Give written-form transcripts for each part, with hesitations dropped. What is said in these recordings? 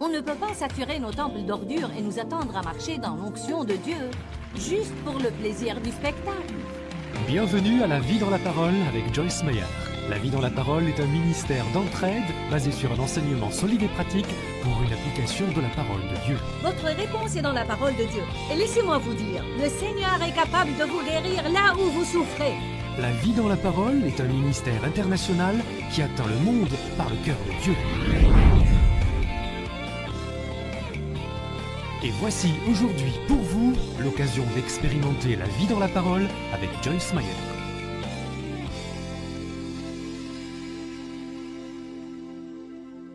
On ne peut pas saturer nos temples d'ordures et nous attendre à marcher dans l'onction de Dieu, juste pour le plaisir du spectacle. Bienvenue à La Vie dans la Parole avec Joyce Meyer. La Vie dans la Parole est un ministère d'entraide basé sur un enseignement solide et pratique pour une application de la parole de Dieu. Votre réponse est dans la parole de Dieu. Et laissez-moi vous dire, le Seigneur est capable de vous guérir là où vous souffrez. La Vie dans la Parole est un ministère international qui atteint le monde par le cœur de Dieu. Et voici aujourd'hui pour vous l'occasion d'expérimenter la vie dans la parole avec Joyce Meyer.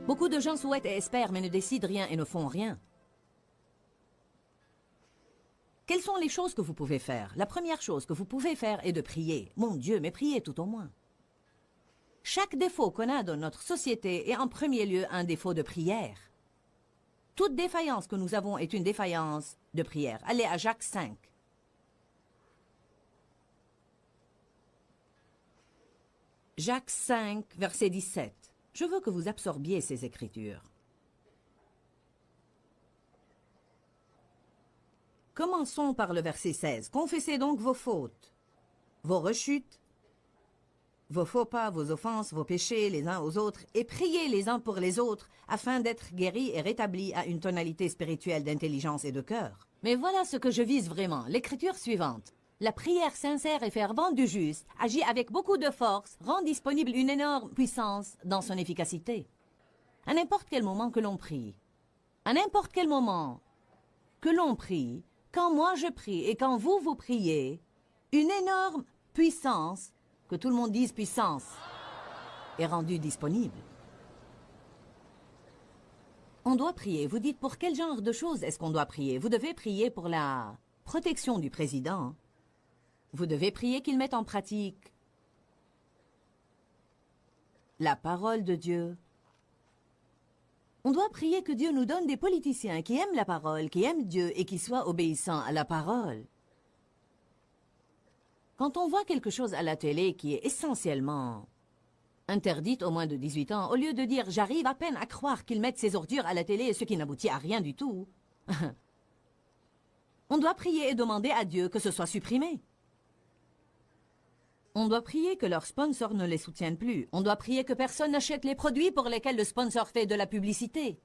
Beaucoup de gens souhaitent et espèrent mais ne décident rien et ne font rien. Quelles sont les choses que vous pouvez faire? La première chose que vous pouvez faire est de prier. Mon Dieu, mais priez tout au moins. Chaque défaut qu'on a dans notre société est en premier lieu un défaut de prière. Toute défaillance que nous avons est une défaillance de prière. Allez à Jacques 5. Jacques 5, verset 17. Je veux que vous absorbiez ces écritures. Commençons par le verset 16. Confessez donc vos fautes, vos rechutes, vos faux pas, vos offenses, vos péchés les uns aux autres, et priez les uns pour les autres, afin d'être guéris et rétablis à une tonalité spirituelle d'intelligence et de cœur. Mais voilà ce que je vise vraiment, l'écriture suivante. La prière sincère et fervente du juste agit avec beaucoup de force, rend disponible une énorme puissance dans son efficacité. À n'importe quel moment que l'on prie, à n'importe quel moment que l'on prie, quand moi je prie et quand vous priez, une énorme puissance, que tout le monde dise puissance, est rendue disponible. On doit prier. Vous dites pour quel genre de choses est-ce qu'on doit prier? Vous devez prier pour la protection du président. Vous devez prier qu'il mette en pratique la parole de Dieu. On doit prier que Dieu nous donne des politiciens qui aiment la parole, qui aiment Dieu et qui soient obéissants à la parole. Quand on voit quelque chose à la télé qui est essentiellement interdite aux moins de 18 ans, au lieu de dire « j'arrive à peine à croire qu'ils mettent ces ordures à la télé, ce qui n'aboutit à rien du tout », on doit prier et demander à Dieu que ce soit supprimé. On doit prier que leurs sponsors ne les soutiennent plus. On doit prier que personne n'achète les produits pour lesquels le sponsor fait de la publicité.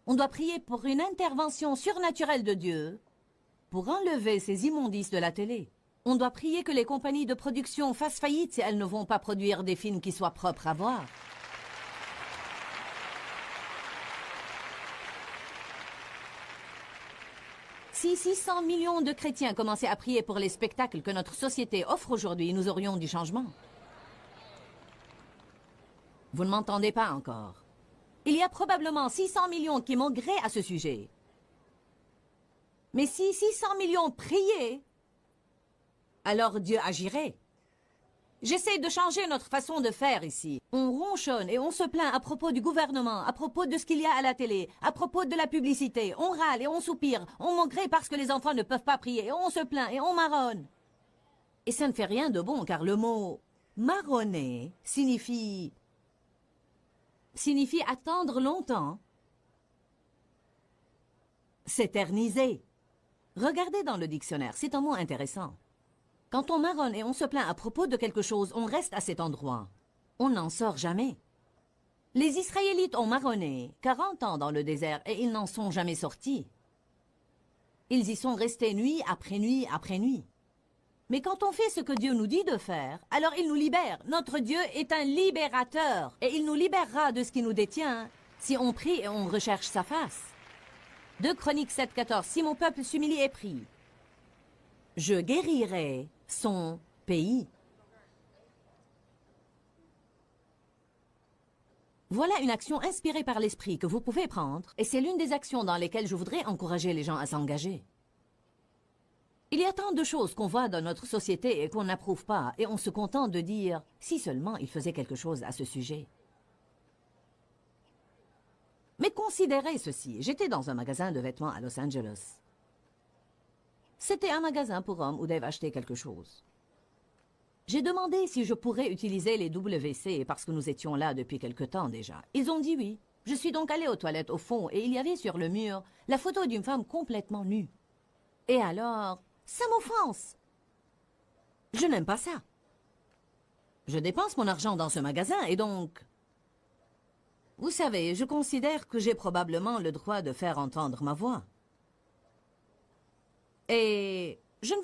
On doit prier pour une intervention surnaturelle de Dieu pour enlever ces immondices de la télé. On doit prier que les compagnies de production fassent faillite si elles ne vont pas produire des films qui soient propres à voir. Si 600 millions de chrétiens commençaient à prier pour les spectacles que notre société offre aujourd'hui, nous aurions du changement. Vous ne m'entendez pas encore. Il y a probablement 600 millions qui m'ont gré à ce sujet. Mais si 600 millions priaient, alors Dieu agirait. J'essaie de changer notre façon de faire ici. On ronchonne et on se plaint à propos du gouvernement, à propos de ce qu'il y a à la télé, à propos de la publicité. On râle et on soupire, on maugréit parce que les enfants ne peuvent pas prier, et on se plaint et on marronne. Et ça ne fait rien de bon, car le mot « marronner » signifie attendre longtemps, s'éterniser. Regardez dans le dictionnaire, c'est un mot intéressant. Quand on marronne et on se plaint à propos de quelque chose, on reste à cet endroit. On n'en sort jamais. Les Israélites ont marronné 40 ans dans le désert et ils n'en sont jamais sortis. Ils y sont restés nuit après nuit après nuit. Mais quand on fait ce que Dieu nous dit de faire, alors il nous libère. Notre Dieu est un libérateur et il nous libérera de ce qui nous détient si on prie et on recherche sa face. 2 Chroniques 7, 14. Si mon peuple s'humilie et prie, je guérirai son pays. Voilà une action inspirée par l'Esprit que vous pouvez prendre, et c'est l'une des actions dans lesquelles je voudrais encourager les gens à s'engager. Il y a tant de choses qu'on voit dans notre société et qu'on n'approuve pas, et on se contente de dire « si seulement il faisait quelque chose à ce sujet ». Mais considérez ceci, j'étais dans un magasin de vêtements à Los Angeles. C'était un magasin pour hommes où Dave achetait quelque chose. J'ai demandé si je pourrais utiliser les WC parce que nous étions là depuis quelque temps déjà. Ils ont dit oui. Je suis donc allée aux toilettes au fond et il y avait sur le mur la photo d'une femme complètement nue. Et alors, ça m'offense. Je n'aime pas ça. Je dépense mon argent dans ce magasin et donc... Vous savez, je considère que j'ai probablement le droit de faire entendre ma voix. Et je ne veux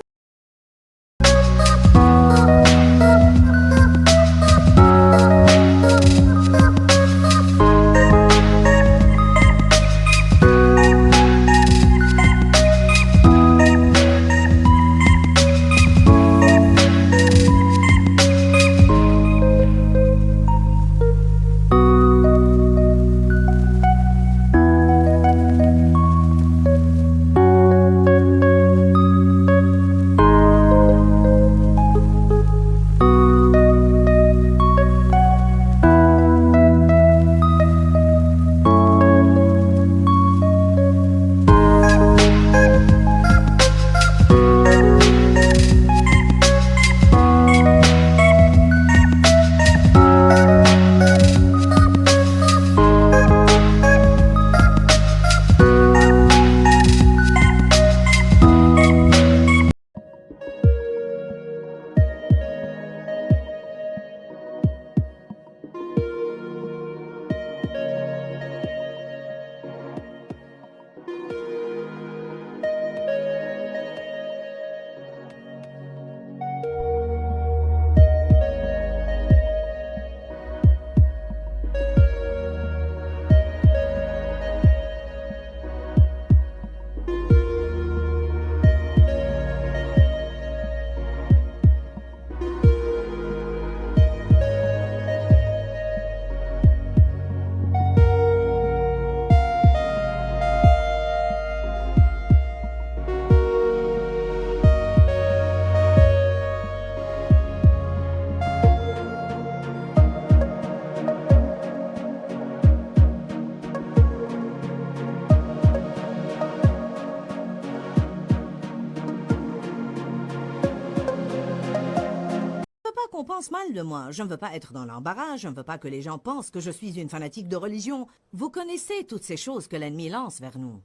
pas qu'on pense mal de moi. Je ne veux pas être dans l'embarras. Je ne veux pas que les gens pensent que je suis une fanatique de religion. Vous connaissez toutes ces choses que l'ennemi lance vers nous.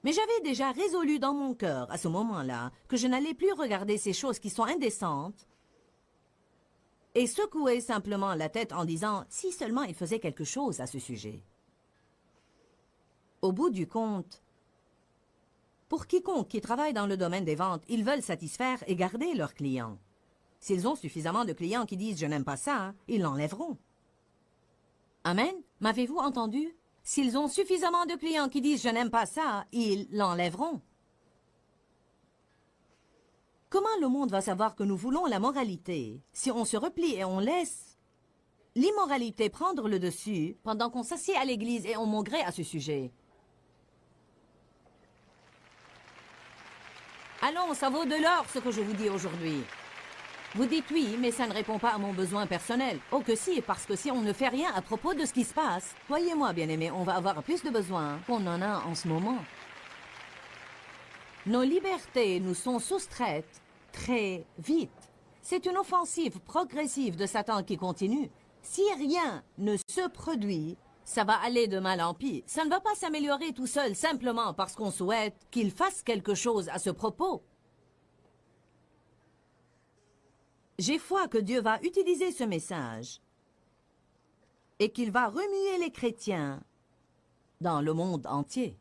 Mais j'avais déjà résolu dans mon cœur, à ce moment-là, que je n'allais plus regarder ces choses qui sont indécentes et secouer simplement la tête en disant « si seulement il faisait quelque chose à ce sujet ». Au bout du compte, pour quiconque qui travaille dans le domaine des ventes, ils veulent satisfaire et garder leurs clients. S'ils ont suffisamment de clients qui disent « je n'aime pas ça », ils l'enlèveront. Amen? M'avez-vous entendu? S'ils ont suffisamment de clients qui disent « je n'aime pas ça », ils l'enlèveront. Comment le monde va savoir que nous voulons la moralité si on se replie et on laisse l'immoralité prendre le dessus pendant qu'on s'assied à l'église et on mourrait à ce sujet? Allons, ça vaut de l'or ce que je vous dis aujourd'hui. Vous dites oui, mais ça ne répond pas à mon besoin personnel. Oh que si, parce que si on ne fait rien à propos de ce qui se passe, croyez-moi bien-aimé, on va avoir plus de besoins qu'on en a en ce moment. Nos libertés nous sont soustraites très vite. C'est une offensive progressive de Satan qui continue. Si rien ne se produit, ça va aller de mal en pis. Ça ne va pas s'améliorer tout seul simplement parce qu'on souhaite qu'il fasse quelque chose à ce propos. J'ai foi que Dieu va utiliser ce message et qu'il va remuer les chrétiens dans le monde entier.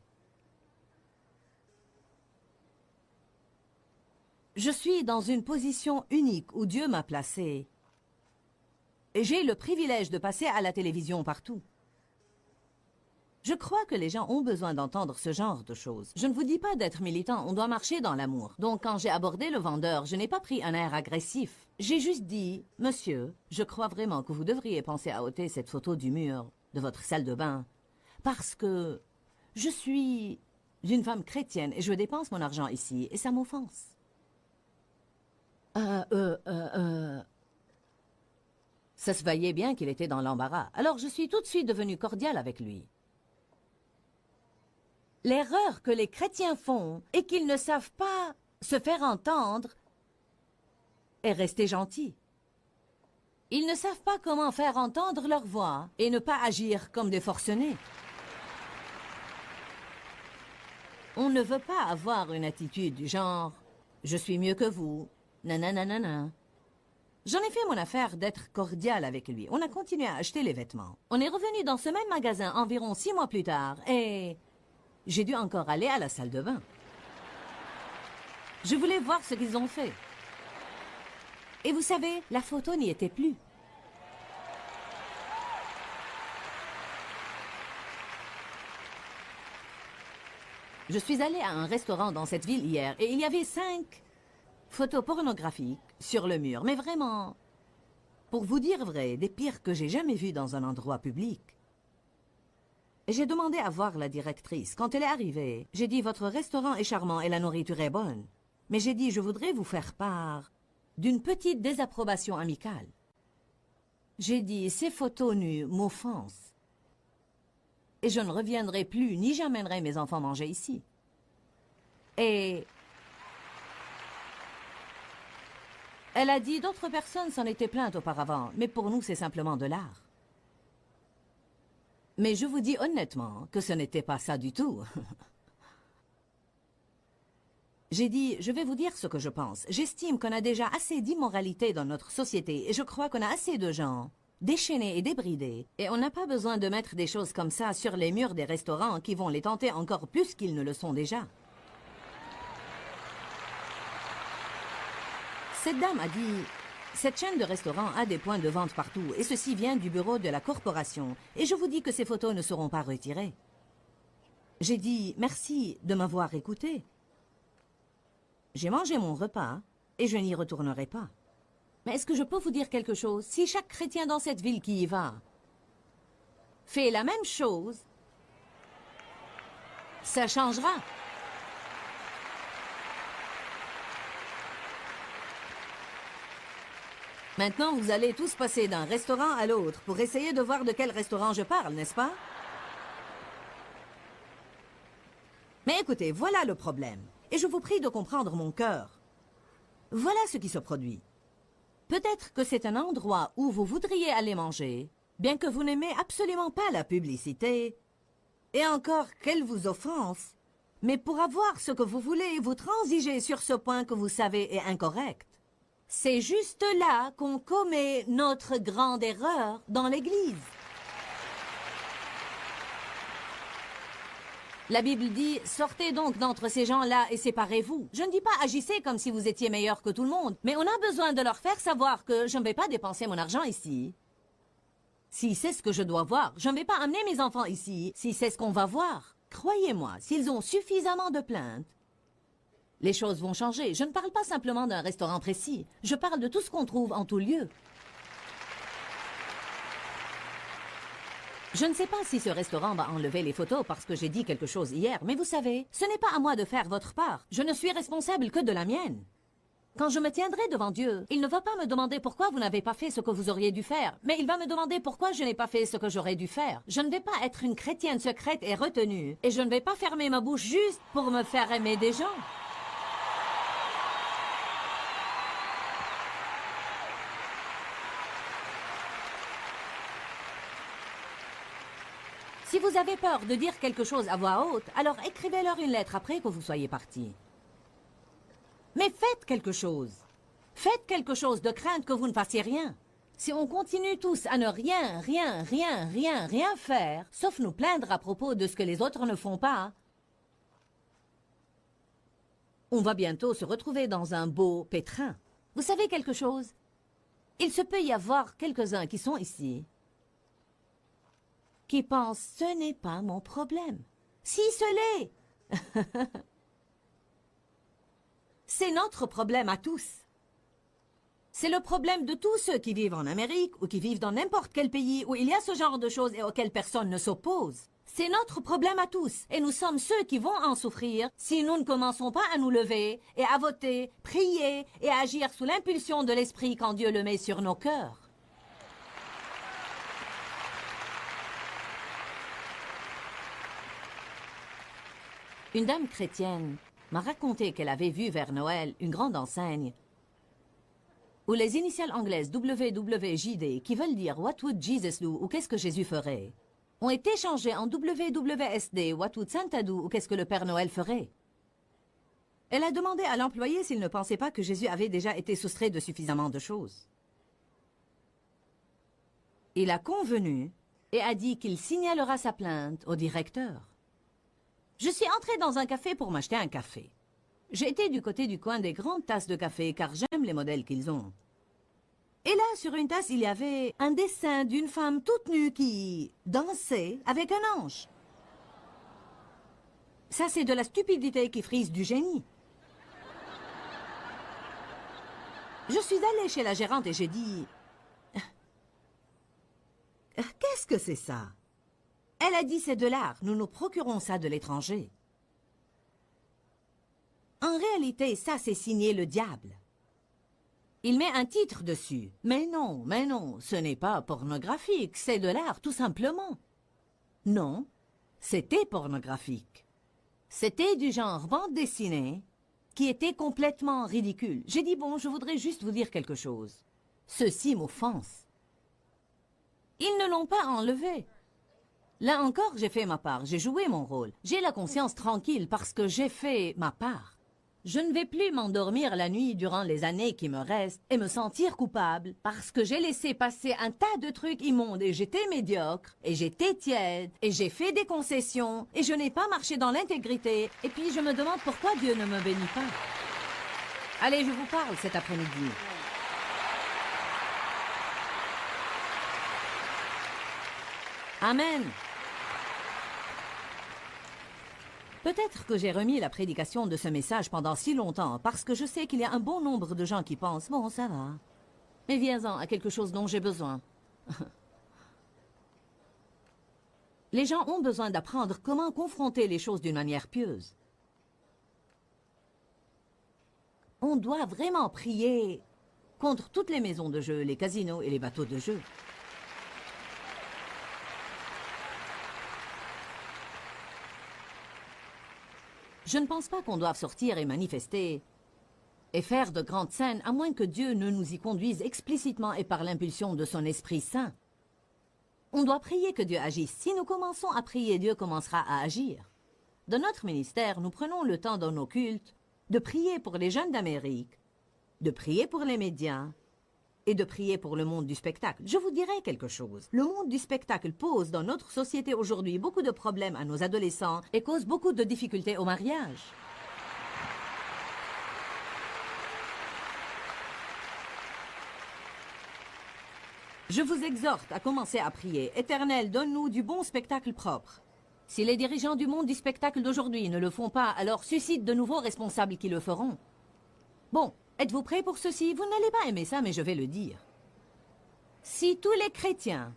Je suis dans une position unique où Dieu m'a placé et j'ai le privilège de passer à la télévision partout. Je crois que les gens ont besoin d'entendre ce genre de choses. Je ne vous dis pas d'être militant, on doit marcher dans l'amour. Donc quand j'ai abordé le vendeur, je n'ai pas pris un air agressif. J'ai juste dit, « Monsieur, je crois vraiment que vous devriez penser à ôter cette photo du mur de votre salle de bain, parce que je suis une femme chrétienne et je dépense mon argent ici et ça m'offense. » Ça se voyait bien qu'il était dans l'embarras. Alors je suis tout de suite devenue cordiale avec lui. L'erreur que les chrétiens font est qu'ils ne savent pas se faire entendre et rester gentils. Ils ne savent pas comment faire entendre leur voix et ne pas agir comme des forcenés. On ne veut pas avoir une attitude du genre « je suis mieux que vous », nananana. J'en ai fait mon affaire d'être cordial avec lui. On a continué à acheter les vêtements. On est revenu dans ce même magasin environ 6 mois plus tard et j'ai dû encore aller à la salle de bain. Je voulais voir ce qu'ils ont fait. Et vous savez, la photo n'y était plus. Je suis allée à un restaurant dans cette ville hier et il y avait 5 photos pornographiques sur le mur. Mais vraiment, pour vous dire vrai, des pires que j'ai jamais vues dans un endroit public. Et j'ai demandé à voir la directrice. Quand elle est arrivée, j'ai dit « Votre restaurant est charmant et la nourriture est bonne. » Mais j'ai dit « Je voudrais vous faire part d'une petite désapprobation amicale. » J'ai dit « Ces photos nues m'offensent. Et je ne reviendrai plus, ni j'amènerai mes enfants manger ici. » Et elle a dit « D'autres personnes s'en étaient plaintes auparavant, mais pour nous, c'est simplement de l'art. » Mais je vous dis honnêtement que ce n'était pas ça du tout. J'ai dit, je vais vous dire ce que je pense. J'estime qu'on a déjà assez d'immoralité dans notre société et je crois qu'on a assez de gens déchaînés et débridés. Et on n'a pas besoin de mettre des choses comme ça sur les murs des restaurants qui vont les tenter encore plus qu'ils ne le sont déjà. Cette dame a dit... Cette chaîne de restaurants a des points de vente partout, et ceci vient du bureau de la corporation. Et je vous dis que ces photos ne seront pas retirées. J'ai dit merci de m'avoir écouté. J'ai mangé mon repas, et je n'y retournerai pas. Mais est-ce que je peux vous dire quelque chose? Si chaque chrétien dans cette ville qui y va fait la même chose, ça changera. Maintenant, vous allez tous passer d'un restaurant à l'autre pour essayer de voir de quel restaurant je parle, n'est-ce pas? Mais écoutez, voilà le problème. Et je vous prie de comprendre mon cœur. Voilà ce qui se produit. Peut-être que c'est un endroit où vous voudriez aller manger, bien que vous n'aimez absolument pas la publicité, et encore qu'elle vous offense. Mais pour avoir ce que vous voulez, vous transigez sur ce point que vous savez est incorrect. C'est juste là qu'on commet notre grande erreur dans l'Église. La Bible dit « Sortez donc d'entre ces gens-là et séparez-vous ». Je ne dis pas « Agissez comme si vous étiez meilleur que tout le monde », mais on a besoin de leur faire savoir que je ne vais pas dépenser mon argent ici. Si c'est ce que je dois voir, je ne vais pas amener mes enfants ici si c'est ce qu'on va voir. Croyez-moi, s'ils ont suffisamment de plaintes, les choses vont changer. Je ne parle pas simplement d'un restaurant précis. Je parle de tout ce qu'on trouve en tout lieu. Je ne sais pas si ce restaurant va enlever les photos parce que j'ai dit quelque chose hier, mais vous savez, ce n'est pas à moi de faire votre part. Je ne suis responsable que de la mienne. Quand je me tiendrai devant Dieu, il ne va pas me demander pourquoi vous n'avez pas fait ce que vous auriez dû faire, mais il va me demander pourquoi je n'ai pas fait ce que j'aurais dû faire. Je ne vais pas être une chrétienne secrète et retenue, et je ne vais pas fermer ma bouche juste pour me faire aimer des gens. Si vous avez peur de dire quelque chose à voix haute, alors écrivez-leur une lettre après que vous soyez partis. Mais faites quelque chose. Faites quelque chose de crainte que vous ne fassiez rien. Si on continue tous à ne rien faire, sauf nous plaindre à propos de ce que les autres ne font pas, on va bientôt se retrouver dans un beau pétrin. Vous savez quelque chose? Il se peut y avoir quelques-uns qui sont ici, qui pensent « ce n'est pas mon problème ». Si ce l'est, c'est notre problème à tous. C'est le problème de tous ceux qui vivent en Amérique ou qui vivent dans n'importe quel pays où il y a ce genre de choses et auxquelles personne ne s'oppose. C'est notre problème à tous et nous sommes ceux qui vont en souffrir si nous ne commençons pas à nous lever et à voter, prier et à agir sous l'impulsion de l'Esprit quand Dieu le met sur nos cœurs. Une dame chrétienne m'a raconté qu'elle avait vu vers Noël une grande enseigne ou les initiales anglaises WWJD, qui veulent dire What would Jesus do ou qu'est-ce que Jésus ferait, ont été changées en WWSD, What would Santa do ou qu'est-ce que le Père Noël ferait. Elle a demandé à l'employé s'il ne pensait pas que Jésus avait déjà été soustrait de suffisamment de choses. Il a convenu et a dit qu'il signalera sa plainte au directeur. Je suis entré dans un café pour m'acheter un café. J'ai été du côté du coin des grandes tasses de café car j'aime les modèles qu'ils ont. Et là, sur une tasse, il y avait un dessin d'une femme toute nue qui dansait avec un ange. Ça, c'est de la stupidité qui frise du génie. Je suis allée chez la gérante et j'ai dit... Qu'est-ce que c'est ça? Elle a dit c'est de l'art, nous nous procurons ça de l'étranger. En réalité, ça c'est signé le diable. Il met un titre dessus. Mais non, ce n'est pas pornographique, c'est de l'art, tout simplement. Non, c'était pornographique. C'était du genre bande dessinée qui était complètement ridicule. J'ai dit bon, je voudrais juste vous dire quelque chose. Ceci m'offense. Ils ne l'ont pas enlevé. Là encore, j'ai fait ma part, j'ai joué mon rôle. J'ai la conscience tranquille parce que j'ai fait ma part. Je ne vais plus m'endormir la nuit durant les années qui me restent et me sentir coupable parce que j'ai laissé passer un tas de trucs immondes et j'étais médiocre et j'étais tiède et j'ai fait des concessions et je n'ai pas marché dans l'intégrité et puis je me demande pourquoi Dieu ne me bénit pas. Allez, je vous parle cet après-midi. Amen. Peut-être que j'ai remis la prédication de ce message pendant si longtemps parce que je sais qu'il y a un bon nombre de gens qui pensent « Bon, ça va. Mais viens-en à quelque chose dont j'ai besoin. » Les gens ont besoin d'apprendre comment confronter les choses d'une manière pieuse. On doit vraiment prier contre toutes les maisons de jeu, les casinos et les bateaux de jeu. Je ne pense pas qu'on doive sortir et manifester et faire de grandes scènes, à moins que Dieu ne nous y conduise explicitement et par l'impulsion de son Esprit Saint. On doit prier que Dieu agisse. Si nous commençons à prier, Dieu commencera à agir. Dans notre ministère, nous prenons le temps dans nos cultes de prier pour les jeunes d'Amérique, de prier pour les médias et de prier pour le monde du spectacle. Je vous dirai quelque chose. Le monde du spectacle pose dans notre société aujourd'hui beaucoup de problèmes à nos adolescents et cause beaucoup de difficultés au mariage. Je vous exhorte à commencer à prier. Éternel, donne-nous du bon spectacle propre. Si les dirigeants du monde du spectacle d'aujourd'hui ne le font pas, alors suscite de nouveaux responsables qui le feront. Bon. Êtes-vous prêts pour ceci? Vous n'allez pas aimer ça, mais je vais le dire. Si tous les chrétiens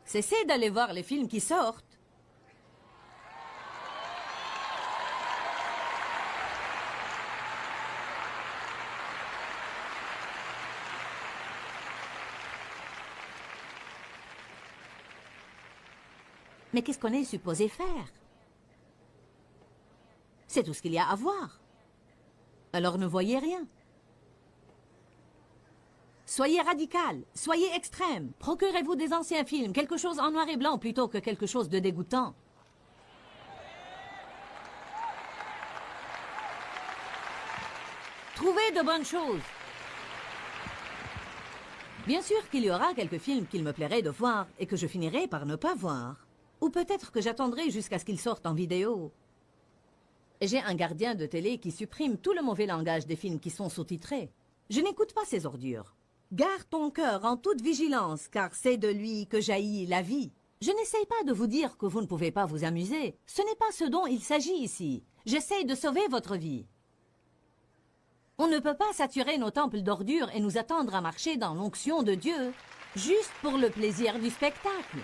cessaient d'aller voir les films qui sortent, mais qu'est-ce qu'on est supposé faire? C'est tout ce qu'il y a à voir. Alors ne voyez rien. Soyez radical, soyez extrême. Procurez-vous des anciens films, quelque chose en noir et blanc plutôt que quelque chose de dégoûtant. Trouvez de bonnes choses. Bien sûr qu'il y aura quelques films qu'il me plairait de voir et que je finirai par ne pas voir. Ou peut-être que j'attendrai jusqu'à ce qu'ils sortent en vidéo. J'ai un gardien de télé qui supprime tout le mauvais langage des films qui sont sous-titrés. Je n'écoute pas ces ordures. Garde ton cœur en toute vigilance, car c'est de lui que jaillit la vie. Je n'essaye pas de vous dire que vous ne pouvez pas vous amuser. Ce n'est pas ce dont il s'agit ici. J'essaye de sauver votre vie. On ne peut pas saturer nos temples d'ordures et nous attendre à marcher dans l'onction de Dieu, juste pour le plaisir du spectacle.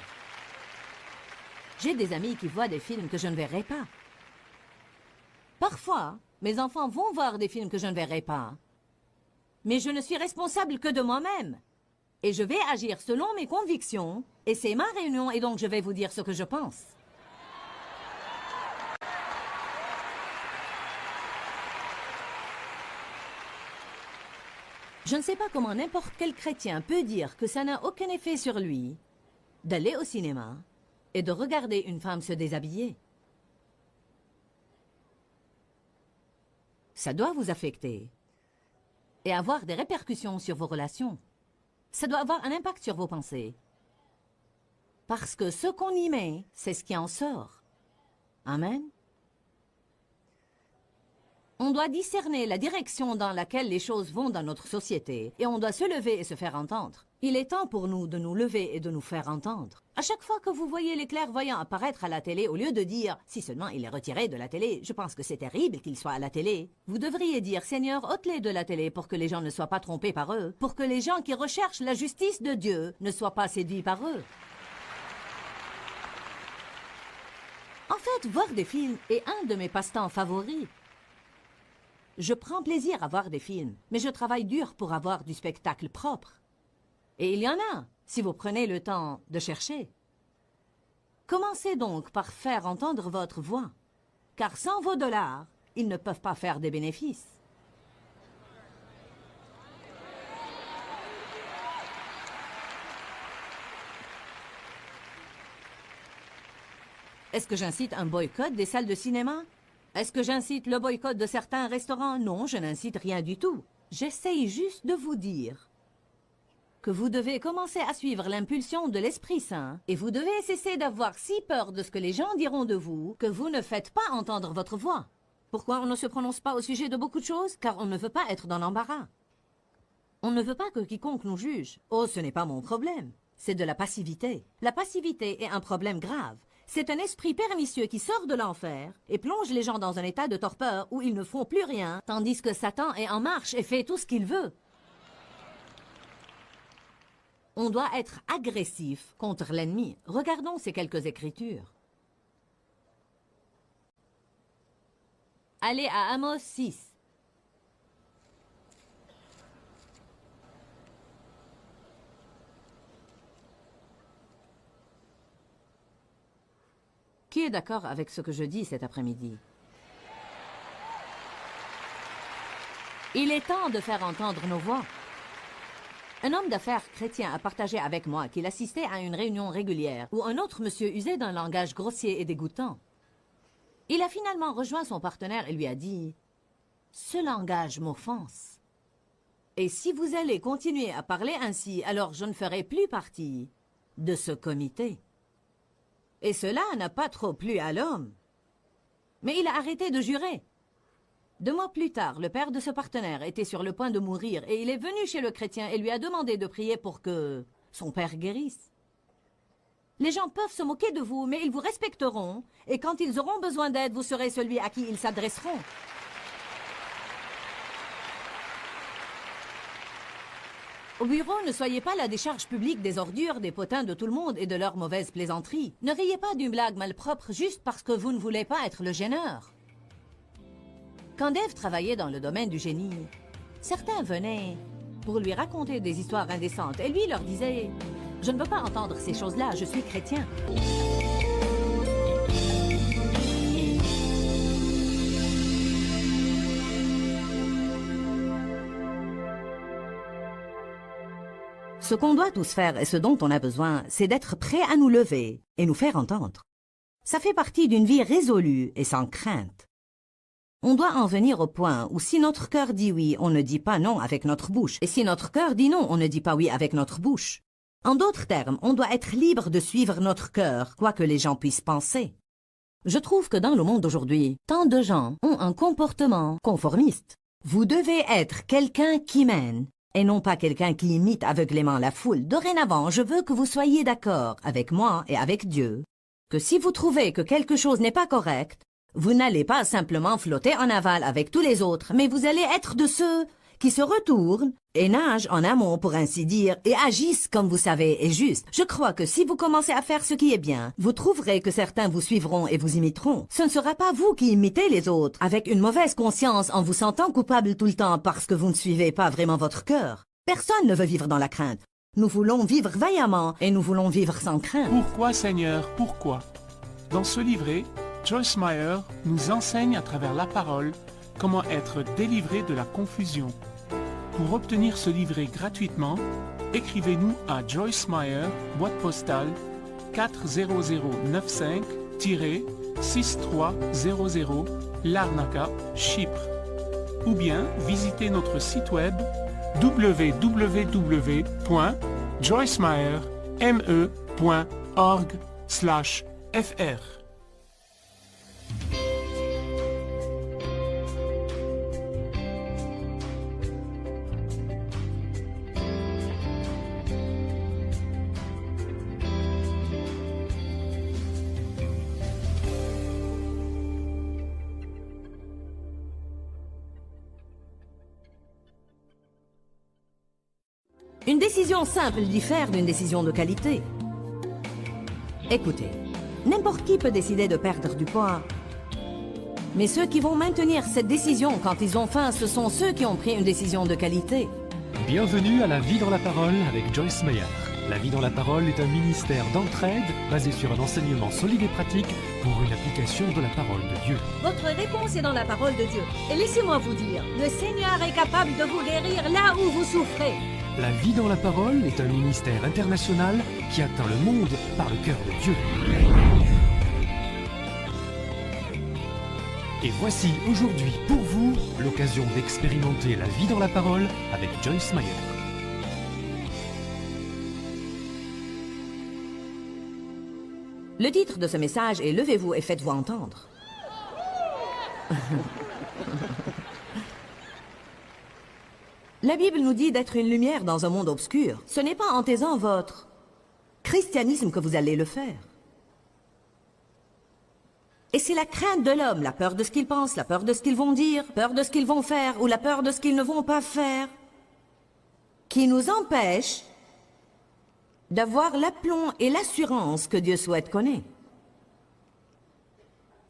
J'ai des amis qui voient des films que je ne verrai pas. Parfois, mes enfants vont voir des films que je ne verrai pas. Mais je ne suis responsable que de moi-même. Et je vais agir selon mes convictions. Et c'est ma réunion et donc je vais vous dire ce que je pense. Je ne sais pas comment n'importe quel chrétien peut dire que ça n'a aucun effet sur lui d'aller au cinéma et de regarder une femme se déshabiller. Ça doit vous affecter et avoir des répercussions sur vos relations. Ça doit avoir un impact sur vos pensées. Parce que ce qu'on y met, c'est ce qui en sort. Amen. On doit discerner la direction dans laquelle les choses vont dans notre société et on doit se lever et se faire entendre. Il est temps pour nous de nous lever et de nous faire entendre. À chaque fois que vous voyez les clairvoyants apparaître à la télé, au lieu de dire « si seulement il est retiré de la télé, je pense que c'est terrible qu'il soit à la télé », vous devriez dire « Seigneur, ôte-les de la télé pour que les gens ne soient pas trompés par eux, pour que les gens qui recherchent la justice de Dieu ne soient pas séduits par eux. » En fait, voir des films est un de mes passe-temps favoris. Je prends plaisir à voir des films, mais je travaille dur pour avoir du spectacle propre. Et il y en a, si vous prenez le temps de chercher. Commencez donc par faire entendre votre voix, car sans vos dollars, ils ne peuvent pas faire des bénéfices. Est-ce que j'incite un boycott des salles de cinéma? Est-ce que j'incite le boycott de certains restaurants? Non, je n'incite rien du tout. J'essaye juste de vous dire que vous devez commencer à suivre l'impulsion de l'Esprit Saint et vous devez cesser d'avoir si peur de ce que les gens diront de vous que vous ne faites pas entendre votre voix. Pourquoi on ne se prononce pas au sujet de beaucoup de choses? Car on ne veut pas être dans l'embarras. On ne veut pas que quiconque nous juge. Oh, ce n'est pas mon problème. C'est de la passivité. La passivité est un problème grave. C'est un esprit pernicieux qui sort de l'enfer et plonge les gens dans un état de torpeur où ils ne font plus rien, tandis que Satan est en marche et fait tout ce qu'il veut. On doit être agressif contre l'ennemi. Regardons ces quelques écritures. Allez à Amos 6. Qui est d'accord avec ce que je dis cet après-midi? Il est temps de faire entendre nos voix. Un homme d'affaires chrétien a partagé avec moi qu'il assistait à une réunion régulière où un autre monsieur usait d'un langage grossier et dégoûtant. Il a finalement rejoint son partenaire et lui a dit « Ce langage m'offense. Et si vous allez continuer à parler ainsi, alors je ne ferai plus partie de ce comité. » Et cela n'a pas trop plu à l'homme. Mais il a arrêté de jurer. 2 mois plus tard, le père de ce partenaire était sur le point de mourir et il est venu chez le chrétien et lui a demandé de prier pour que son père guérisse. Les gens peuvent se moquer de vous, mais ils vous respecteront et quand ils auront besoin d'aide, vous serez celui à qui ils s'adresseront. Au bureau, ne soyez pas la décharge publique des ordures, des potins de tout le monde et de leurs mauvaises plaisanteries. Ne riez pas d'une blague malpropre juste parce que vous ne voulez pas être le gêneur. Quand Dave travaillait dans le domaine du génie, certains venaient pour lui raconter des histoires indécentes et lui leur disait « Je ne veux pas entendre ces choses-là, je suis chrétien. » Ce qu'on doit tous faire et ce dont on a besoin, c'est d'être prêt à nous lever et nous faire entendre. Ça fait partie d'une vie résolue et sans crainte. On doit en venir au point où si notre cœur dit oui, on ne dit pas non avec notre bouche. Et si notre cœur dit non, on ne dit pas oui avec notre bouche. En d'autres termes, on doit être libre de suivre notre cœur, quoi que les gens puissent penser. Je trouve que dans le monde d'aujourd'hui, tant de gens ont un comportement conformiste. Vous devez être quelqu'un qui mène, et non pas quelqu'un qui imite aveuglément la foule. Dorénavant, je veux que vous soyez d'accord avec moi et avec Dieu, que si vous trouvez que quelque chose n'est pas correct, vous n'allez pas simplement flotter en aval avec tous les autres, mais vous allez être de ceux qui se retournent et nagent en amont, pour ainsi dire, et agissent comme vous savez est juste. Je crois que si vous commencez à faire ce qui est bien, vous trouverez que certains vous suivront et vous imiteront. Ce ne sera pas vous qui imitez les autres, avec une mauvaise conscience en vous sentant coupable tout le temps parce que vous ne suivez pas vraiment votre cœur. Personne ne veut vivre dans la crainte. Nous voulons vivre vaillamment et nous voulons vivre sans crainte. Pourquoi, Seigneur, pourquoi? Dans ce livret, Joyce Meyer nous enseigne à travers la parole comment être délivré de la confusion. Pour obtenir ce livret gratuitement, écrivez-nous à Joyce Meyer, boîte postale 40095-6300, Larnaca, Chypre. Ou bien visitez notre site web www.joycemeyer.org/fr. Une décision simple diffère d'une décision de qualité. Écoutez, n'importe qui peut décider de perdre du poids. Mais ceux qui vont maintenir cette décision quand ils ont faim, ce sont ceux qui ont pris une décision de qualité. Bienvenue à La Vie dans la Parole avec Joyce Meyer. La Vie dans la Parole est un ministère d'entraide basé sur un enseignement solide et pratique pour une application de la parole de Dieu. Votre réponse est dans la parole de Dieu. Et laissez-moi vous dire, le Seigneur est capable de vous guérir là où vous souffrez. La Vie dans la Parole est un ministère international qui atteint le monde par le cœur de Dieu. Et voici aujourd'hui pour vous l'occasion d'expérimenter la vie dans la parole avec Joyce Meyer. Le titre de ce message est « Levez-vous et faites-vous entendre ». La Bible nous dit d'être une lumière dans un monde obscur. Ce n'est pas en taisant votre christianisme que vous allez le faire. Et c'est la crainte de l'homme, la peur de ce qu'il pense, la peur de ce qu'ils vont dire, peur de ce qu'ils vont faire ou la peur de ce qu'ils ne vont pas faire, qui nous empêche d'avoir l'aplomb et l'assurance que Dieu souhaite qu'on ait.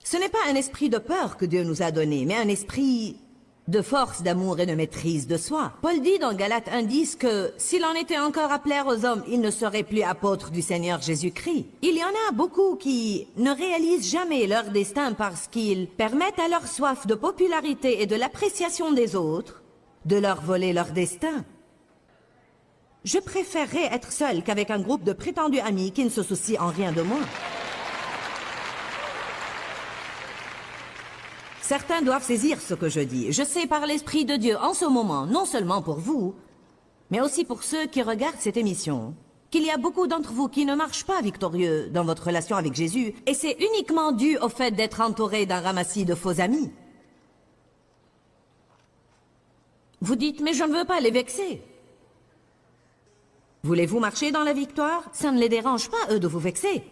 Ce n'est pas un esprit de peur que Dieu nous a donné, mais un esprit de force, d'amour et de maîtrise de soi. Paul dit dans Galates 1:10 que s'il en était encore à plaire aux hommes, il ne serait plus apôtre du Seigneur Jésus-Christ. Il y en a beaucoup qui ne réalisent jamais leur destin parce qu'ils permettent à leur soif de popularité et de l'appréciation des autres de leur voler leur destin. Je préférerais être seul qu'avec un groupe de prétendus amis qui ne se soucient en rien de moi. Certains doivent saisir ce que je dis. Je sais par l'Esprit de Dieu en ce moment, non seulement pour vous, mais aussi pour ceux qui regardent cette émission, qu'il y a beaucoup d'entre vous qui ne marchent pas victorieux dans votre relation avec Jésus, et c'est uniquement dû au fait d'être entouré d'un ramassis de faux amis. Vous dites, mais je ne veux pas les vexer. Voulez-vous marcher dans la victoire? Ça ne les dérange pas, eux, de vous vexer.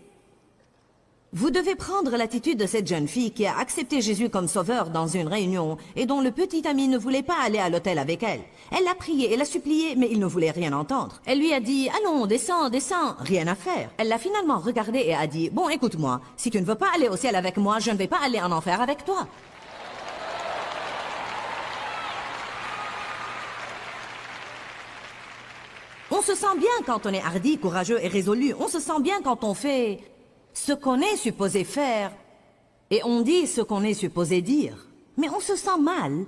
Vous devez prendre l'attitude de cette jeune fille qui a accepté Jésus comme sauveur dans une réunion et dont le petit ami ne voulait pas aller à l'hôtel avec elle. Elle l'a prié et l'a supplié, mais il ne voulait rien entendre. Elle lui a dit « Allons, descends, descends », rien à faire. Elle l'a finalement regardé et a dit « Bon, écoute-moi, si tu ne veux pas aller au ciel avec moi, je ne vais pas aller en enfer avec toi. » On se sent bien quand on est hardi, courageux et résolu. On se sent bien quand on fait ce qu'on est supposé faire, et on dit ce qu'on est supposé dire. Mais on se sent mal,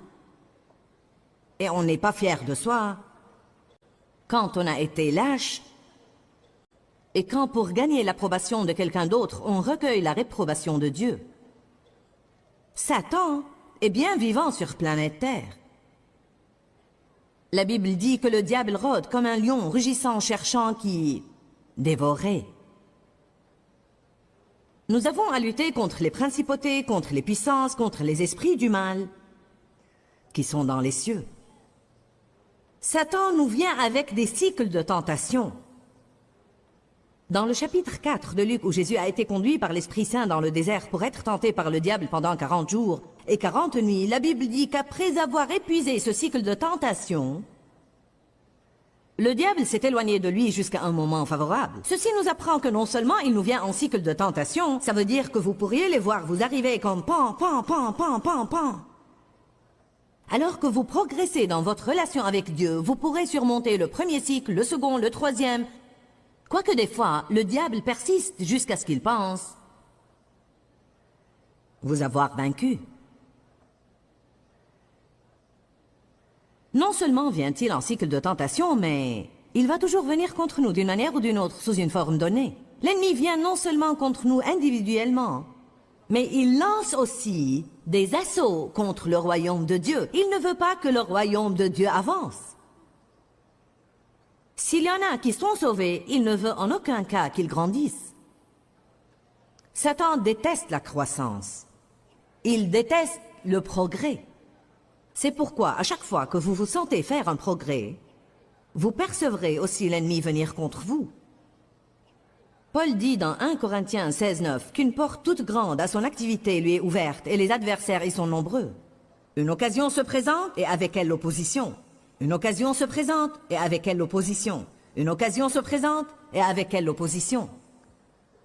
et on n'est pas fier de soi, quand on a été lâche, et quand pour gagner l'approbation de quelqu'un d'autre, on recueille la réprobation de Dieu. Satan est bien vivant sur planète Terre. La Bible dit que le diable rôde comme un lion rugissant, cherchant qui dévorerait. Nous avons à lutter contre les principautés, contre les puissances, contre les esprits du mal qui sont dans les cieux. Satan nous vient avec des cycles de tentation. Dans le chapitre 4 de Luc, où Jésus a été conduit par l'Esprit Saint dans le désert pour être tenté par le diable pendant 40 jours et 40 nuits, la Bible dit qu'après avoir épuisé ce cycle de tentation, le diable s'est éloigné de lui jusqu'à un moment favorable. Ceci nous apprend que non seulement il nous vient en cycle de tentation, ça veut dire que vous pourriez les voir vous arriver comme pan, pan, pan, pan, pan, pan. Alors que vous progressez dans votre relation avec Dieu, vous pourrez surmonter le premier cycle, le second, le troisième. Quoique des fois, le diable persiste jusqu'à ce qu'il pense vous avoir vaincu. Non seulement vient-il en cycle de tentation, mais il va toujours venir contre nous d'une manière ou d'une autre, sous une forme donnée. L'ennemi vient non seulement contre nous individuellement, mais il lance aussi des assauts contre le royaume de Dieu. Il ne veut pas que le royaume de Dieu avance. S'il y en a qui sont sauvés, il ne veut en aucun cas qu'ils grandissent. Satan déteste la croissance. Il déteste le progrès. C'est pourquoi, à chaque fois que vous vous sentez faire un progrès, vous percevrez aussi l'ennemi venir contre vous. Paul dit dans 1 Corinthiens 16:9 qu'une porte toute grande à son activité lui est ouverte et les adversaires y sont nombreux. Une occasion se présente et avec elle l'opposition. Une occasion se présente et avec elle l'opposition. Une occasion se présente et avec elle l'opposition.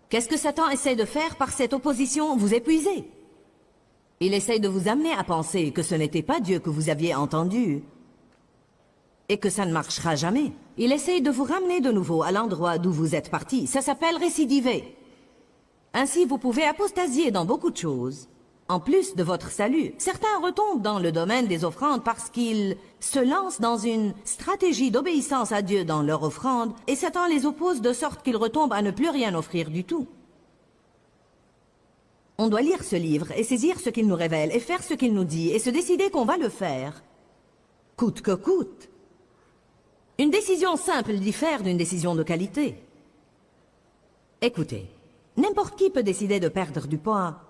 Qu'est-ce que Satan essaie de faire par cette opposition? Vous épuiser. Il essaie de vous amener à penser que ce n'était pas Dieu que vous aviez entendu et que ça ne marchera jamais. Il essaie de vous ramener de nouveau à l'endroit d'où vous êtes parti. Ça s'appelle récidiver. Ainsi, vous pouvez apostasier dans beaucoup de choses, en plus de votre salut. Certains retombent dans le domaine des offrandes parce qu'ils se lancent dans une stratégie d'obéissance à Dieu dans leur offrande, et Satan les oppose de sorte qu'ils retombent à ne plus rien offrir du tout. On doit lire ce livre et saisir ce qu'il nous révèle et faire ce qu'il nous dit et se décider qu'on va le faire, coûte que coûte. Une décision simple diffère d'une décision de qualité. Écoutez, n'importe qui peut décider de perdre du poids.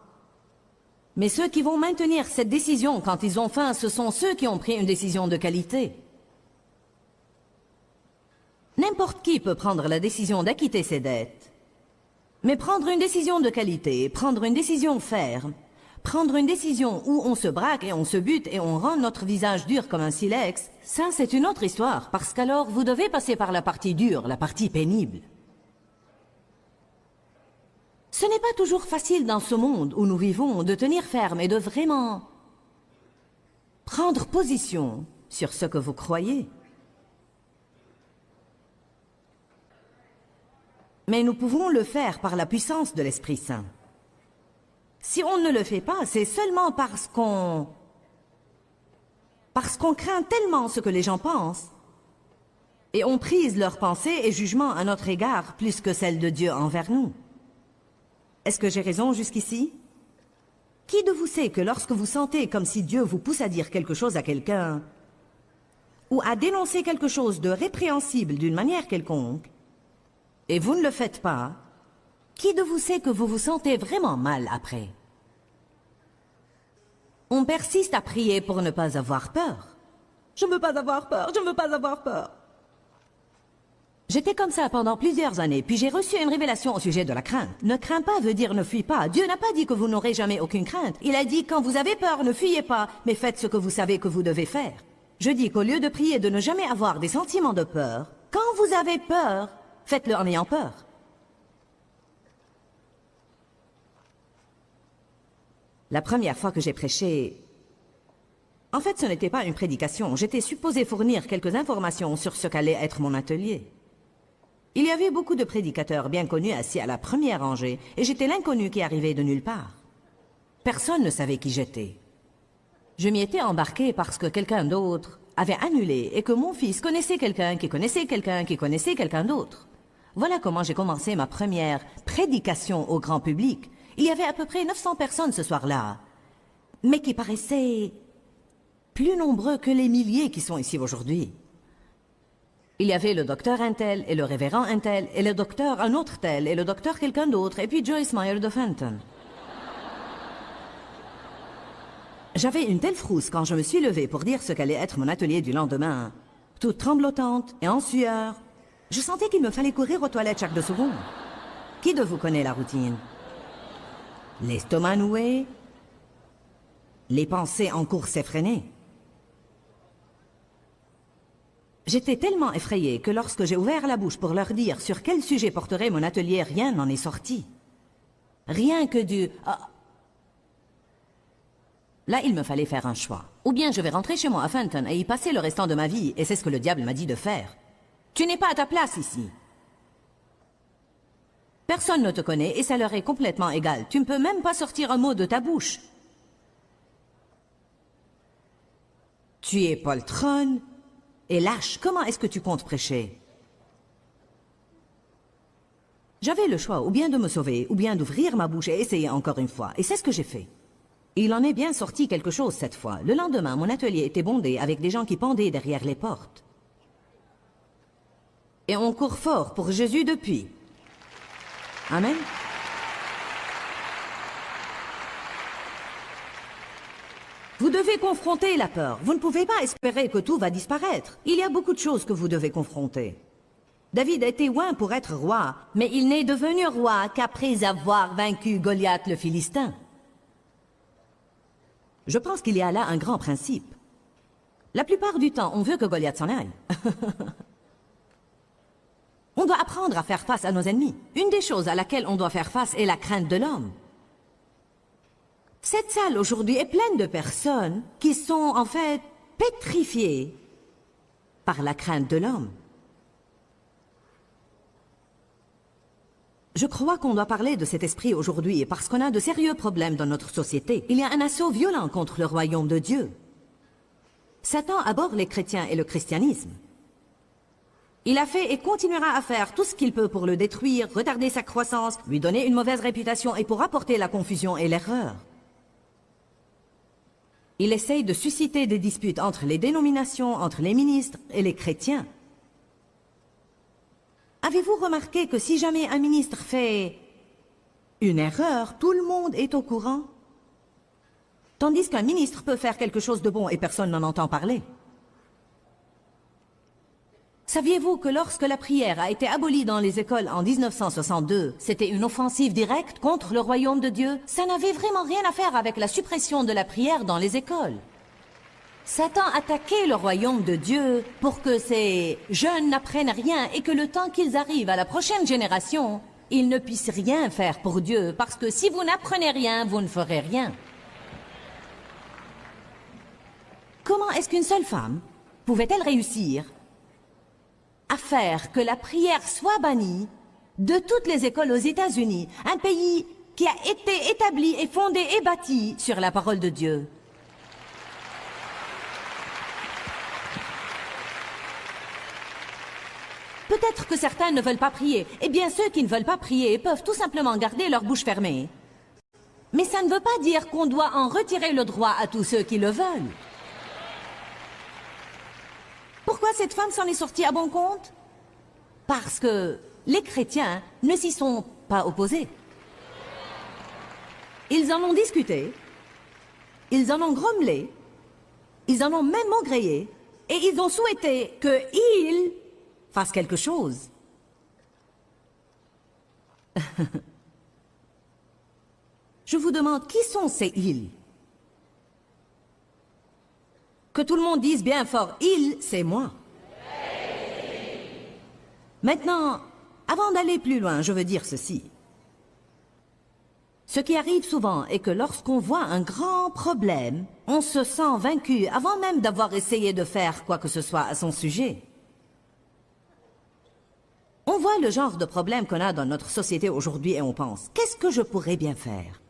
Mais ceux qui vont maintenir cette décision quand ils ont faim, ce sont ceux qui ont pris une décision de qualité. N'importe qui peut prendre la décision d'acquitter ses dettes. Mais prendre une décision de qualité, prendre une décision ferme, prendre une décision où on se braque et on se bute et on rend notre visage dur comme un silex, ça c'est une autre histoire, parce qu'alors vous devez passer par la partie dure, la partie pénible. Ce n'est pas toujours facile dans ce monde où nous vivons de tenir ferme et de vraiment prendre position sur ce que vous croyez. Mais nous pouvons le faire par la puissance de l'Esprit Saint. Si on ne le fait pas, c'est seulement parce qu'on craint tellement ce que les gens pensent, et on prise leurs pensées et jugements à notre égard plus que celles de Dieu envers nous. Est-ce que j'ai raison jusqu'ici? Qui de vous sait que lorsque vous sentez comme si Dieu vous pousse à dire quelque chose à quelqu'un, ou à dénoncer quelque chose de répréhensible d'une manière quelconque, et vous ne le faites pas, qui de vous sait que vous vous sentez vraiment mal après? On persiste à prier pour ne pas avoir peur. Je ne veux pas avoir peur, je ne veux pas avoir peur. J'étais comme ça pendant plusieurs années, puis j'ai reçu une révélation au sujet de la crainte. Ne crains pas veut dire ne fuis pas. Dieu n'a pas dit que vous n'aurez jamais aucune crainte. Il a dit quand vous avez peur, ne fuyez pas, mais faites ce que vous savez que vous devez faire. Je dis qu'au lieu de prier de ne jamais avoir des sentiments de peur, quand vous avez peur, faites-le en ayant peur. La première fois que j'ai prêché, en fait ce n'était pas une prédication, j'étais supposé fournir quelques informations sur ce qu'allait être mon atelier. Il y avait beaucoup de prédicateurs bien connus assis à la première rangée, et j'étais l'inconnu qui arrivait de nulle part. Personne ne savait qui j'étais. Je m'y étais embarqué parce que quelqu'un d'autre avait annulé et que mon fils connaissait quelqu'un qui connaissait quelqu'un qui connaissait quelqu'un d'autre. Voilà comment j'ai commencé ma première prédication au grand public. Il y avait à peu près 900 personnes ce soir-là, mais qui paraissaient plus nombreux que les milliers qui sont ici aujourd'hui. Il y avait le docteur un tel, et le révérend un tel, et le docteur un autre tel, et le docteur quelqu'un d'autre, et puis Joyce Meyer de Fenton. J'avais une telle frousse quand je me suis levée pour dire ce qu'allait être mon atelier du lendemain, toute tremblotante et en sueur. Je sentais qu'il me fallait courir aux toilettes chaque 2 secondes. Qui de vous connaît la routine? L'estomac noué, les pensées en course effrénée. J'étais tellement effrayée que lorsque j'ai ouvert la bouche pour leur dire sur quel sujet porterait mon atelier, rien n'en est sorti. Rien que du « ah ». Là, il me fallait faire un choix. Ou bien je vais rentrer chez moi à Fenton et y passer le restant de ma vie, et c'est ce que le diable m'a dit de faire. Tu n'es pas à ta place ici. Personne ne te connaît et ça leur est complètement égal. Tu ne peux même pas sortir un mot de ta bouche. Tu es poltronne et lâche. Comment est-ce que tu comptes prêcher? J'avais le choix ou bien de me sauver, ou bien d'ouvrir ma bouche et essayer encore une fois. Et c'est ce que j'ai fait. Il en est bien sorti quelque chose cette fois. Le lendemain, mon atelier était bondé avec des gens qui pendaient derrière les portes. Et on court fort pour Jésus depuis. Amen. Vous devez confronter la peur. Vous ne pouvez pas espérer que tout va disparaître. Il y a beaucoup de choses que vous devez confronter. David a été oint pour être roi, mais il n'est devenu roi qu'après avoir vaincu Goliath le Philistin. Je pense qu'il y a là un grand principe. La plupart du temps, on veut que Goliath s'en aille. On doit apprendre à faire face à nos ennemis. Une des choses à laquelle on doit faire face est la crainte de l'homme. Cette salle aujourd'hui est pleine de personnes qui sont en fait pétrifiées par la crainte de l'homme. Je crois qu'on doit parler de cet esprit aujourd'hui parce qu'on a de sérieux problèmes dans notre société. Il y a un assaut violent contre le royaume de Dieu. Satan aborde les chrétiens et le christianisme. Il a fait et continuera à faire tout ce qu'il peut pour le détruire, retarder sa croissance, lui donner une mauvaise réputation et pour apporter la confusion et l'erreur. Il essaye de susciter des disputes entre les dénominations, entre les ministres et les chrétiens. Avez-vous remarqué que si jamais un ministre fait une erreur, tout le monde est au courant? Tandis qu'un ministre peut faire quelque chose de bon et personne n'en entend parler. Saviez-vous que lorsque la prière a été abolie dans les écoles en 1962, c'était une offensive directe contre le royaume de Dieu? Ça n'avait vraiment rien à faire avec la suppression de la prière dans les écoles. Satan attaquait le royaume de Dieu pour que ces jeunes n'apprennent rien et que le temps qu'ils arrivent à la prochaine génération, ils ne puissent rien faire pour Dieu, parce que si vous n'apprenez rien, vous ne ferez rien. Comment est-ce qu'une seule femme pouvait-elle réussir à faire que la prière soit bannie de toutes les écoles aux États-Unis, un pays qui a été établi et fondé et bâti sur la parole de Dieu? Peut-être que certains ne veulent pas prier. Eh bien, ceux qui ne veulent pas prier peuvent tout simplement garder leur bouche fermée. Mais ça ne veut pas dire qu'on doit en retirer le droit à tous ceux qui le veulent. Pourquoi cette femme s'en est sortie à bon compte? Parce que les chrétiens ne s'y sont pas opposés. Ils en ont discuté, ils en ont grommelé, ils en ont même maugréé, et ils ont souhaité qu'ils fassent quelque chose. Je vous demande, qui sont ces ils? Que tout le monde dise bien fort, il, c'est moi. Maintenant, avant d'aller plus loin, je veux dire ceci. Ce qui arrive souvent est que lorsqu'on voit un grand problème, on se sent vaincu avant même d'avoir essayé de faire quoi que ce soit à son sujet. On voit le genre de problème qu'on a dans notre société aujourd'hui et on pense, qu'est-ce que je pourrais bien faire?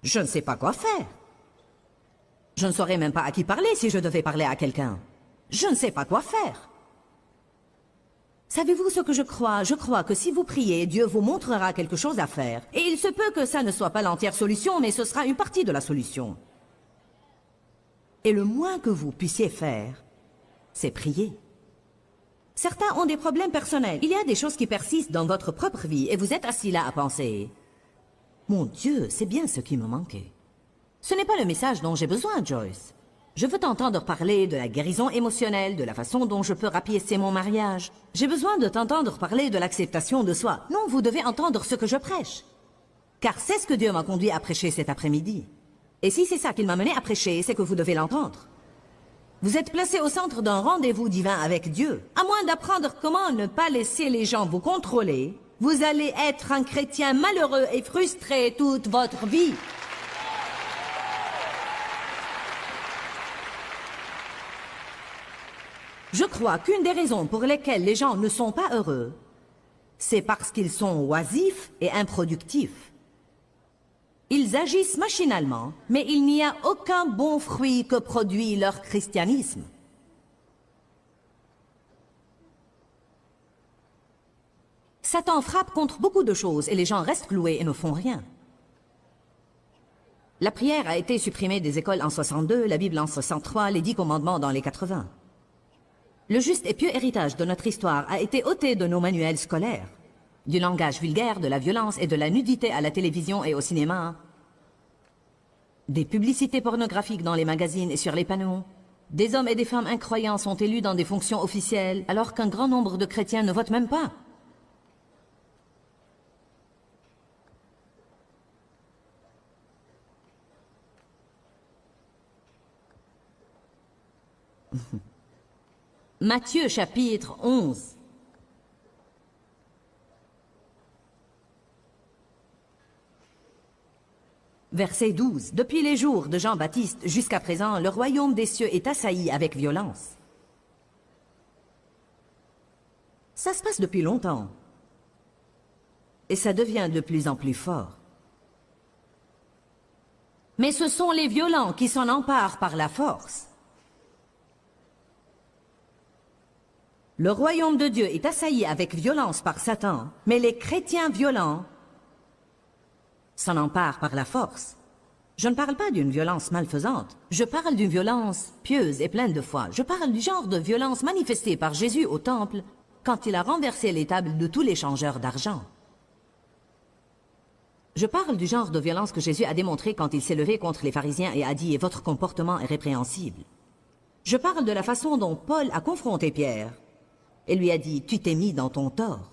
Je ne sais pas quoi faire. Je ne saurais même pas à qui parler si je devais parler à quelqu'un. Je ne sais pas quoi faire. Savez-vous ce que je crois? Je crois que si vous priez, Dieu vous montrera quelque chose à faire. Et il se peut que ça ne soit pas l'entière solution, mais ce sera une partie de la solution. Et le moins que vous puissiez faire, c'est prier. Certains ont des problèmes personnels. Il y a des choses qui persistent dans votre propre vie et vous êtes assis là à penser « Mon Dieu, c'est bien ce qui me manquait. » Ce n'est pas le message dont j'ai besoin, Joyce. Je veux t'entendre parler de la guérison émotionnelle, de la façon dont je peux rapiécer mon mariage. J'ai besoin de t'entendre parler de l'acceptation de soi. Non, vous devez entendre ce que je prêche. Car c'est ce que Dieu m'a conduit à prêcher cet après-midi. Et si c'est ça qu'il m'a mené à prêcher, c'est que vous devez l'entendre. Vous êtes placé au centre d'un rendez-vous divin avec Dieu. À moins d'apprendre comment ne pas laisser les gens vous contrôler, vous allez être un chrétien malheureux et frustré toute votre vie. Je crois qu'une des raisons pour lesquelles les gens ne sont pas heureux, c'est parce qu'ils sont oisifs et improductifs. Ils agissent machinalement, mais il n'y a aucun bon fruit que produit leur christianisme. Satan frappe contre beaucoup de choses et les gens restent cloués et ne font rien. La prière a été supprimée des écoles en 62, la Bible en 63, les 10 commandements dans les 80. Le juste et pieux héritage de notre histoire a été ôté de nos manuels scolaires. Du langage vulgaire, de la violence et de la nudité à la télévision et au cinéma. Des publicités pornographiques dans les magazines et sur les panneaux. Des hommes et des femmes incroyants sont élus dans des fonctions officielles, alors qu'un grand nombre de chrétiens ne votent même pas. Matthieu chapitre 11. Verset 12. Depuis les jours de Jean-Baptiste jusqu'à présent, le royaume des cieux est assailli avec violence. Ça se passe depuis longtemps. Et ça devient de plus en plus fort. Mais ce sont les violents qui s'en emparent par la force. Le royaume de Dieu est assailli avec violence par Satan, mais les chrétiens violents s'en emparent par la force. Je ne parle pas d'une violence malfaisante, je parle d'une violence pieuse et pleine de foi. Je parle du genre de violence manifestée par Jésus au temple quand il a renversé les tables de tous les changeurs d'argent. Je parle du genre de violence que Jésus a démontré quand il s'est levé contre les pharisiens et a dit « Votre comportement est répréhensible ». Je parle de la façon dont Paul a confronté Pierre et lui a dit « Tu t'es mis dans ton tort ».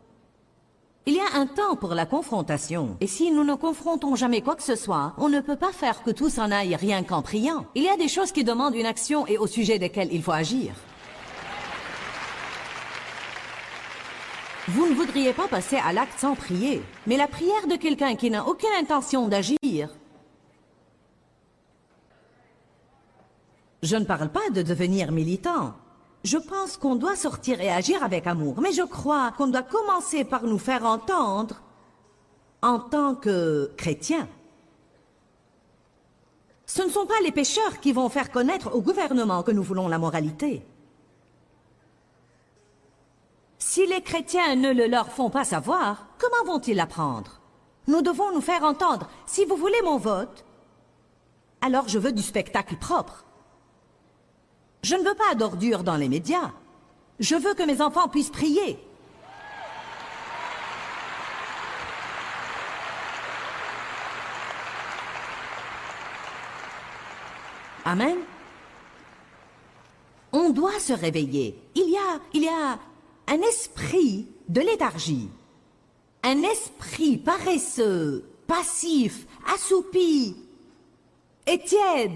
Il y a un temps pour la confrontation, et si nous ne confrontons jamais quoi que ce soit, on ne peut pas faire que tout s'en aille rien qu'en priant. Il y a des choses qui demandent une action et au sujet desquelles il faut agir. Vous ne voudriez pas passer à l'acte sans prier, mais la prière de quelqu'un qui n'a aucune intention d'agir. Je ne parle pas de devenir militant. Je pense qu'on doit sortir et agir avec amour, mais je crois qu'on doit commencer par nous faire entendre en tant que chrétiens. Ce ne sont pas les pécheurs qui vont faire connaître au gouvernement que nous voulons la moralité. Si les chrétiens ne le leur font pas savoir, comment vont-ils l'apprendre? Nous devons nous faire entendre. Si vous voulez mon vote, alors je veux du spectacle propre. Je ne veux pas d'ordures dans les médias. Je veux que mes enfants puissent prier. Amen. On doit se réveiller. Il y a un esprit de léthargie. Un esprit paresseux, passif, assoupi et tiède.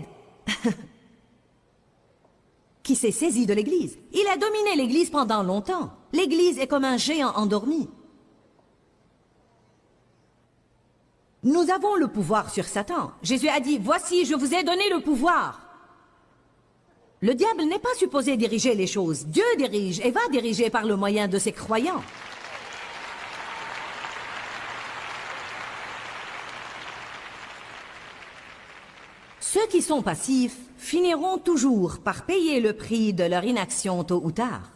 Qui s'est saisi de l'Église. Il a dominé l'Église pendant longtemps. L'Église est comme un géant endormi. Nous avons le pouvoir sur Satan. Jésus a dit, « Voici, je vous ai donné le pouvoir. » Le diable n'est pas supposé diriger les choses. Dieu dirige et va diriger par le moyen de ses croyants. Ceux qui sont passifs finiront toujours par payer le prix de leur inaction tôt ou tard.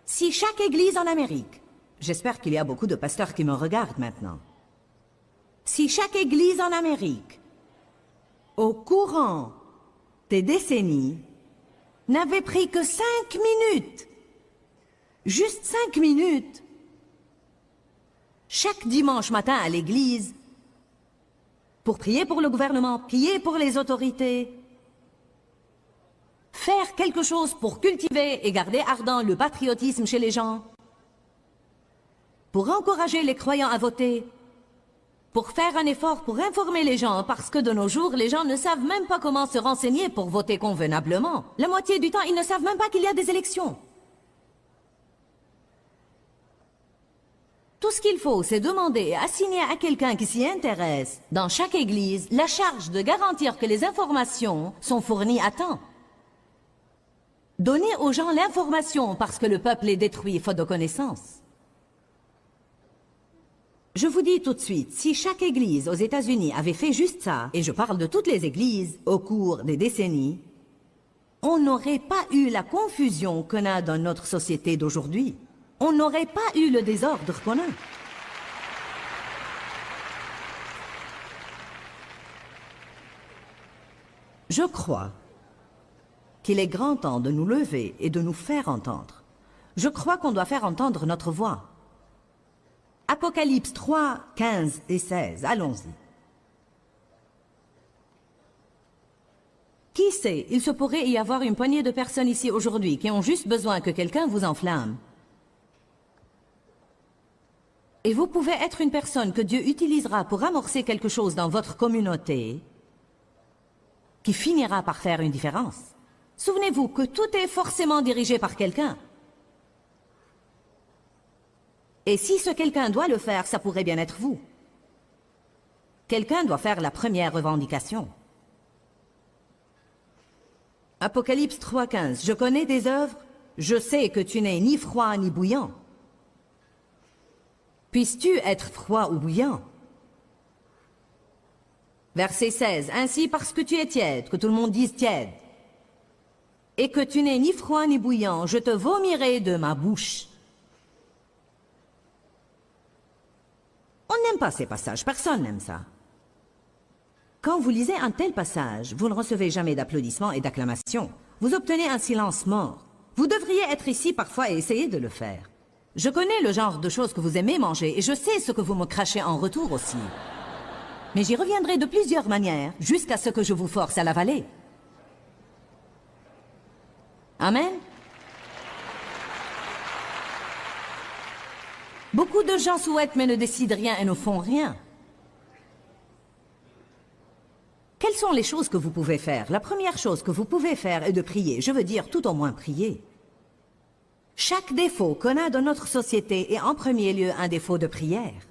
Si chaque église en Amérique, j'espère qu'il y a beaucoup de pasteurs qui me regardent maintenant, si chaque église en Amérique, au courant des décennies, n'avait pris que 5 minutes, juste 5 minutes, chaque dimanche matin à l'église, pour prier pour le gouvernement, prier pour les autorités, faire quelque chose pour cultiver et garder ardent le patriotisme chez les gens, pour encourager les croyants à voter, pour faire un effort pour informer les gens, parce que de nos jours, les gens ne savent même pas comment se renseigner pour voter convenablement. La moitié du temps, ils ne savent même pas qu'il y a des élections. Tout ce qu'il faut, c'est demander et assigner à quelqu'un qui s'y intéresse, dans chaque église, la charge de garantir que les informations sont fournies à temps. Donner aux gens l'information parce que le peuple est détruit faute de connaissances. Je vous dis tout de suite, si chaque église aux États-Unis avait fait juste ça, et je parle de toutes les églises, au cours des décennies, on n'aurait pas eu la confusion qu'on a dans notre société d'aujourd'hui. On n'aurait pas eu le désordre qu'on a. Je crois qu'il est grand temps de nous lever et de nous faire entendre. Je crois qu'on doit faire entendre notre voix. Apocalypse 3, 15 et 16, allons-y. Qui sait, il se pourrait y avoir une poignée de personnes ici aujourd'hui qui ont juste besoin que quelqu'un vous enflamme. Et vous pouvez être une personne que Dieu utilisera pour amorcer quelque chose dans votre communauté qui finira par faire une différence. Souvenez-vous que tout est forcément dirigé par quelqu'un. Et si ce quelqu'un doit le faire, ça pourrait bien être vous. Quelqu'un doit faire la première revendication. Apocalypse 3.15. Je connais tes œuvres, je sais que tu n'es ni froid ni bouillant. Puisses-tu être froid ou bouillant? Verset 16. Ainsi parce que tu es tiède, que tout le monde dise tiède, et que tu n'es ni froid ni bouillant, je te vomirai de ma bouche. On n'aime pas ces passages, personne n'aime ça. Quand vous lisez un tel passage, vous ne recevez jamais d'applaudissements et d'acclamations. Vous obtenez un silence mort. Vous devriez être ici parfois et essayer de le faire. Je connais le genre de choses que vous aimez manger et je sais ce que vous me crachez en retour aussi. Mais j'y reviendrai de plusieurs manières, jusqu'à ce que je vous force à l'avaler. Amen. Beaucoup de gens souhaitent mais ne décident rien et ne font rien. Quelles sont les choses que vous pouvez faire? La première chose que vous pouvez faire est de prier. Je veux dire, tout au moins prier. Chaque défaut qu'on a dans notre société est en premier lieu un défaut de prière.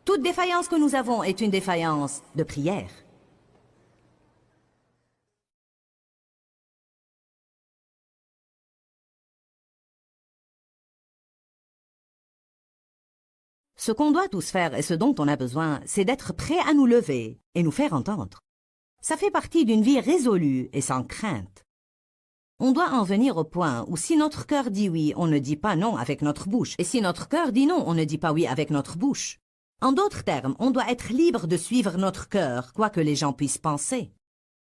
Toute défaillance que nous avons est une défaillance de prière. Ce qu'on doit tous faire et ce dont on a besoin, c'est d'être prêt à nous lever et nous faire entendre. Ça fait partie d'une vie résolue et sans crainte. On doit en venir au point où si notre cœur dit oui, on ne dit pas non avec notre bouche. Et si notre cœur dit non, on ne dit pas oui avec notre bouche. En d'autres termes, on doit être libre de suivre notre cœur, quoi que les gens puissent penser.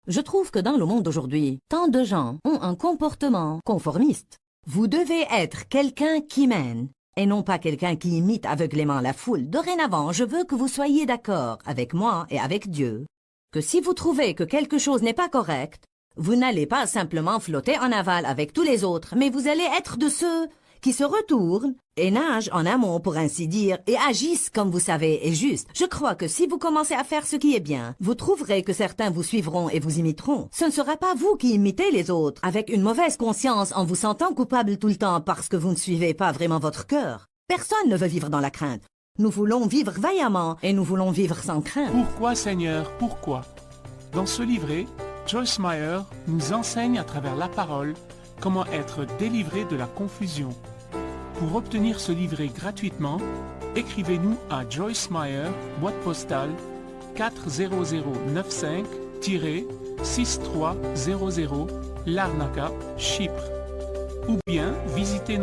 Je trouve que dans le monde d'aujourd'hui, tant de gens ont un comportement conformiste. Vous devez être quelqu'un qui mène, et non pas quelqu'un qui imite aveuglément la foule. Dorénavant, je veux que vous soyez d'accord avec moi et avec Dieu, que si vous trouvez que quelque chose n'est pas correct, vous n'allez pas simplement flotter en aval avec tous les autres, mais vous allez être de ceux qui se retournent et nagent en amont, pour ainsi dire, et agissent comme vous savez est juste. Je crois que si vous commencez à faire ce qui est bien, vous trouverez que certains vous suivront et vous imiteront. Ce ne sera pas vous qui imitez les autres, avec une mauvaise conscience en vous sentant coupable tout le temps parce que vous ne suivez pas vraiment votre cœur. Personne ne veut vivre dans la crainte. Nous voulons vivre vaillamment et nous voulons vivre sans crainte. Pourquoi, Seigneur, pourquoi? Dans ce livret, Joyce Meyer nous enseigne à travers la parole comment être délivré de la confusion. Pour obtenir ce livret gratuitement, écrivez-nous à Joyce Meyer, boîte postale 40095-6300, Larnaca, Chypre. Ou bien visitez